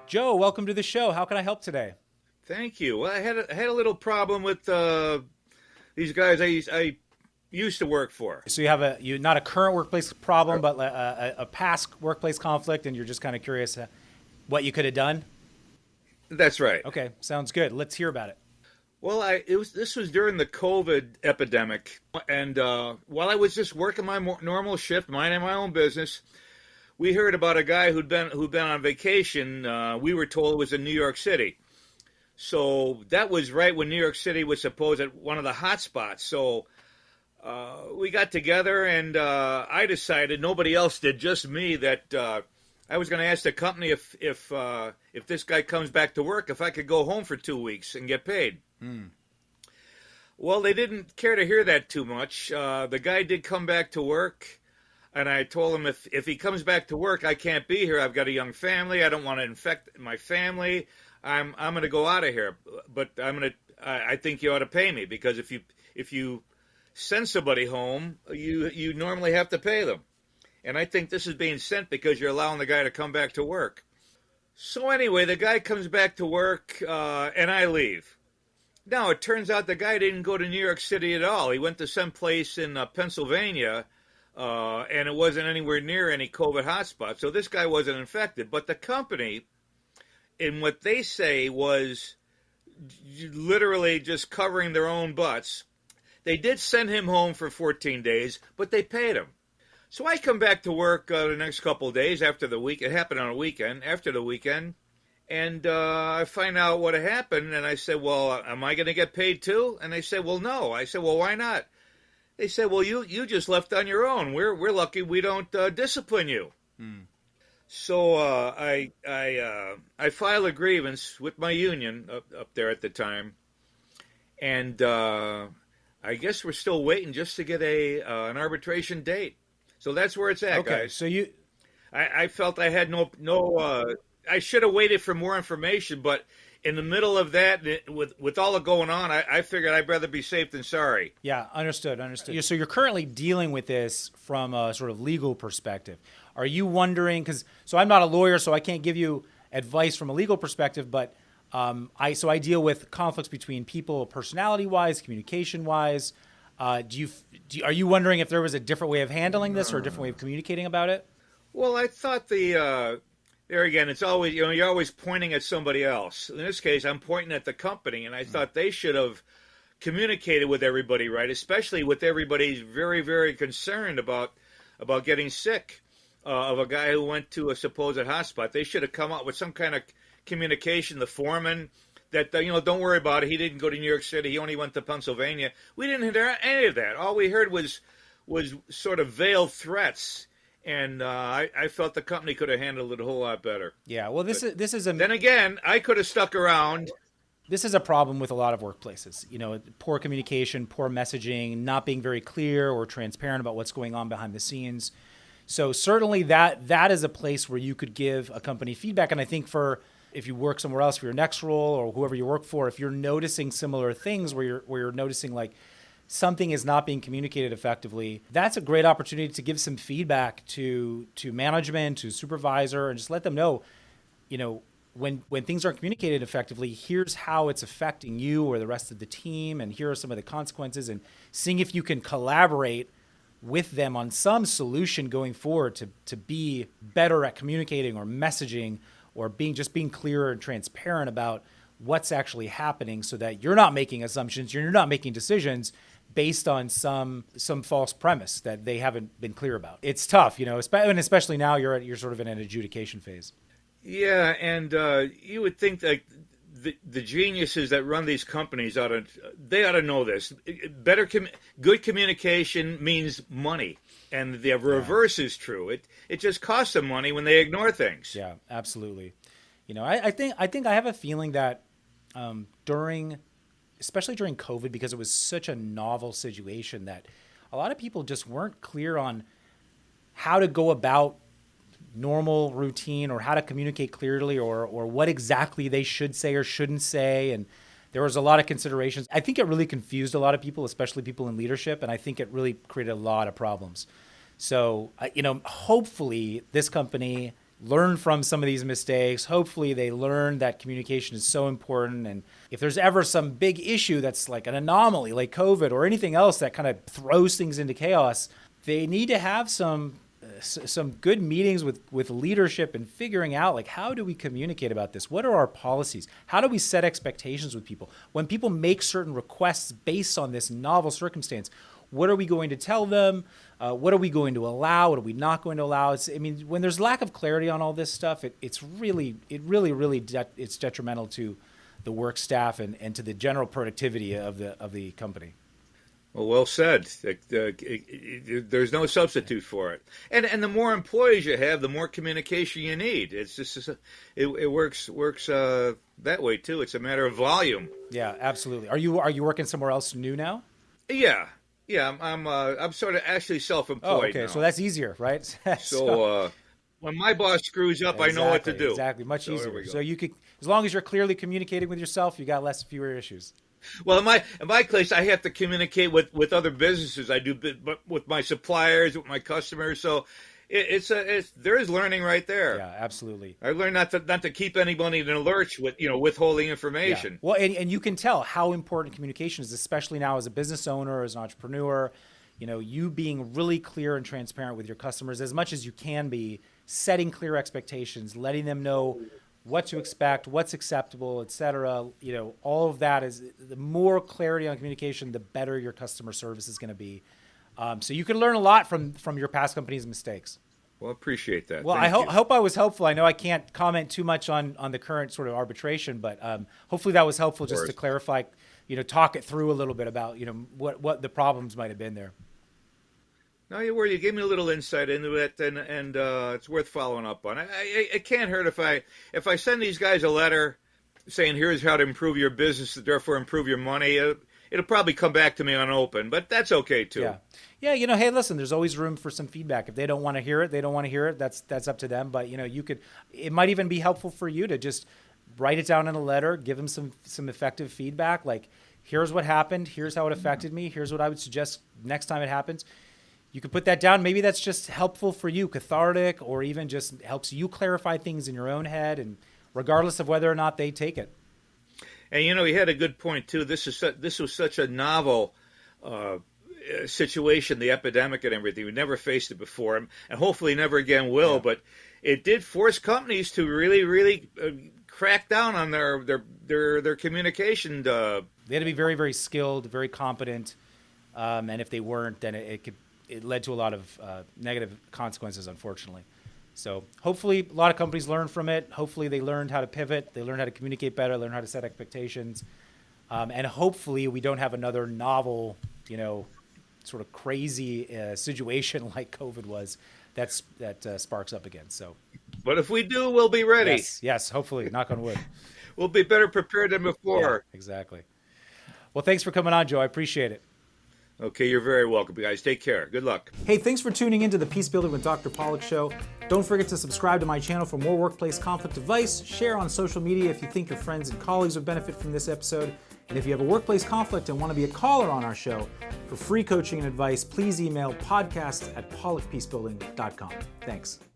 Joe, welcome to the show. How can I help today? Thank you. Well, I had a little problem with these guys I used to work for. So you have you not a current workplace problem, but a past workplace conflict, and you're just kind of curious what you could have done. That's right. Okay, sounds good. Let's hear about it. Well, this was during the COVID epidemic, and while I was just working my normal shift, minding my own business, we heard about a guy who'd been on vacation. We were told it was in New York City. So that was right when New York City was supposed at one of the hot spots. So we got together, and I decided, nobody else did, just me, that I was going to ask the company if this guy comes back to work, if I could go home for 2 weeks and get paid. Well, they didn't care to hear that too much. The guy did come back to work, and I told him if he comes back to work, I can't be here. I've got a young family. I don't want to infect my family. I'm going to go out of here, but I think you ought to pay me, because if you send somebody home, you normally have to pay them. And I think this is being sent because you're allowing the guy to come back to work. So anyway, the guy comes back to work, and I leave. Now, it turns out the guy didn't go to New York City at all. He went to some place in Pennsylvania, and it wasn't anywhere near any COVID hotspot. So this guy wasn't infected. But the company, in what they say was literally just covering their own butts, they did send him home for 14 days, but they paid him. So I come back to work the next couple of days after the week. It happened on a weekend, after the weekend. And I find out what had happened, and I said, well, am I going to get paid too? And they said, well, no. I said, well, why not? They said, well, you just left on your own. We're lucky we don't discipline you. So I filed a grievance with my union up there at the time, and I guess we're still waiting just to get an arbitration date. So that's where it's at, Okay, guys. so you I felt I had no. I should have waited for more information, but in the middle of that, with all the going on, I figured I'd rather be safe than sorry. Yeah, understood. So you're currently dealing with this from a sort of legal perspective. Are you wondering, so I'm not a lawyer, so I can't give you advice from a legal perspective, but I deal with conflicts between people, personality-wise, communication-wise. Are you wondering if there was a different way of handling this or a different way of communicating about it? Well, I thought there again, it's always, you're always pointing at somebody else. In this case, I'm pointing at the company, and I thought they should have communicated with everybody, right? Especially with everybody very, very concerned about getting sick of a guy who went to a supposed hotspot. They should have come up with some kind of communication. The foreman that don't worry about it. He didn't go to New York City. He only went to Pennsylvania. We didn't hear any of that. All we heard was sort of veiled threats. And I felt the company could have handled it a whole lot better. Yeah, well, this is Then again, I could have stuck around. This is a problem with a lot of workplaces. Poor communication, poor messaging, not being very clear or transparent about what's going on behind the scenes. So certainly that is a place where you could give a company feedback. And I think if you work somewhere else for your next role or whoever you work for, if you're noticing similar things where you're noticing like something is not being communicated effectively, that's a great opportunity to give some feedback to management, to supervisor, and just let them know, when things aren't communicated effectively, here's how it's affecting you or the rest of the team, and here are some of the consequences, and seeing if you can collaborate with them on some solution going forward to be better at communicating or messaging or being clearer and transparent about what's actually happening, so that you're not making assumptions, you're not making decisions based on some false premise that they haven't been clear about. It's tough, and especially now you're sort of in an adjudication phase. Yeah, and you would think that the geniuses that run these companies ought to know this. Good communication means money, and the reverse is true. It just costs them money when they ignore things. Yeah, absolutely. I think I have a feeling that especially during COVID, because it was such a novel situation, that a lot of people just weren't clear on how to go about normal routine or how to communicate clearly or what exactly they should say or shouldn't say. And there was a lot of considerations. I think it really confused a lot of people, especially people in leadership. And I think it really created a lot of problems. So, hopefully this company learn from some of these mistakes. Hopefully they learn that communication is so important. And if there's ever some big issue that's like an anomaly, like COVID or anything else that kind of throws things into chaos, they need to have some good meetings with leadership and figuring out, like, how do we communicate about this? What are our policies? How do we set expectations with people? When people make certain requests based on this novel circumstance, what are we going to tell them? What are we going to allow? What are we not going to allow? When there's lack of clarity on all this stuff, it's detrimental to the work staff and to the general productivity of the company. Well said. There's no substitute for it. And the more employees you have, the more communication you need. It's just it works that way too. It's a matter of volume. Yeah, absolutely. Are you working somewhere else new now? Yeah. I'm sort of actually self-employed. Oh, okay. Now. So that's easier, right? So when my boss screws up, exactly, I know what to do. Exactly, much easier. So you could, as long as you're clearly communicating with yourself, you got fewer issues. Well, in my case, I have to communicate with other businesses. I do, but with my suppliers, with my customers. So there is learning right there. Yeah, absolutely. I learned not to keep anybody in a lurch with withholding information. Yeah. Well, and you can tell how important communication is, especially now as a business owner, as an entrepreneur. You being really clear and transparent with your customers as much as you can be, setting clear expectations, letting them know what to expect, what's acceptable, et cetera. All of that is, the more clarity on communication, the better your customer service is going to be. So you can learn a lot from your past company's mistakes. Well, I appreciate that. Well, I hope I was helpful. I know I can't comment too much on the current sort of arbitration, but hopefully that was helpful just to clarify, talk it through a little bit about, what the problems might have been there. No, you gave me a little insight into it, and it's worth following up on. It can't hurt if I send these guys a letter saying here's how to improve your business, therefore improve your money. It'll probably come back to me unopened, but that's okay too. Yeah. Hey, listen, there's always room for some feedback. If they don't want to hear it, they don't want to hear it. That's up to them. But it might even be helpful for you to just write it down in a letter, give them some effective feedback. Like, here's what happened. Here's how it affected me. Here's what I would suggest next time it happens. You could put that down. Maybe that's just helpful for you, cathartic, or even just helps you clarify things in your own head, and regardless of whether or not they take it. And you had a good point too. This was such a novel situation, the epidemic and everything. We never faced it before, and hopefully never again will. Yeah. But it did force companies to really crack down on their communication. They had to be very, very skilled, very competent, and if they weren't, then it led to a lot of negative consequences, unfortunately. So hopefully a lot of companies learn from it. Hopefully they learned how to pivot. They learned how to communicate better, learn how to set expectations. And hopefully we don't have another novel, sort of crazy situation like COVID was that sparks up again. So, but if we do, we'll be ready. Yes, hopefully, knock on wood. We'll be better prepared than before. Yeah, exactly. Well, thanks for coming on, Joe. I appreciate it. Okay, you're very welcome, guys. Take care. Good luck. Hey, thanks for tuning into the Peacebuilding with Dr. Pollack show. Don't forget to subscribe to my channel for more workplace conflict advice. Share on social media if you think your friends and colleagues would benefit from this episode. And if you have a workplace conflict and want to be a caller on our show for free coaching and advice, please email podcast@pollackpeacebuilding.com. Thanks.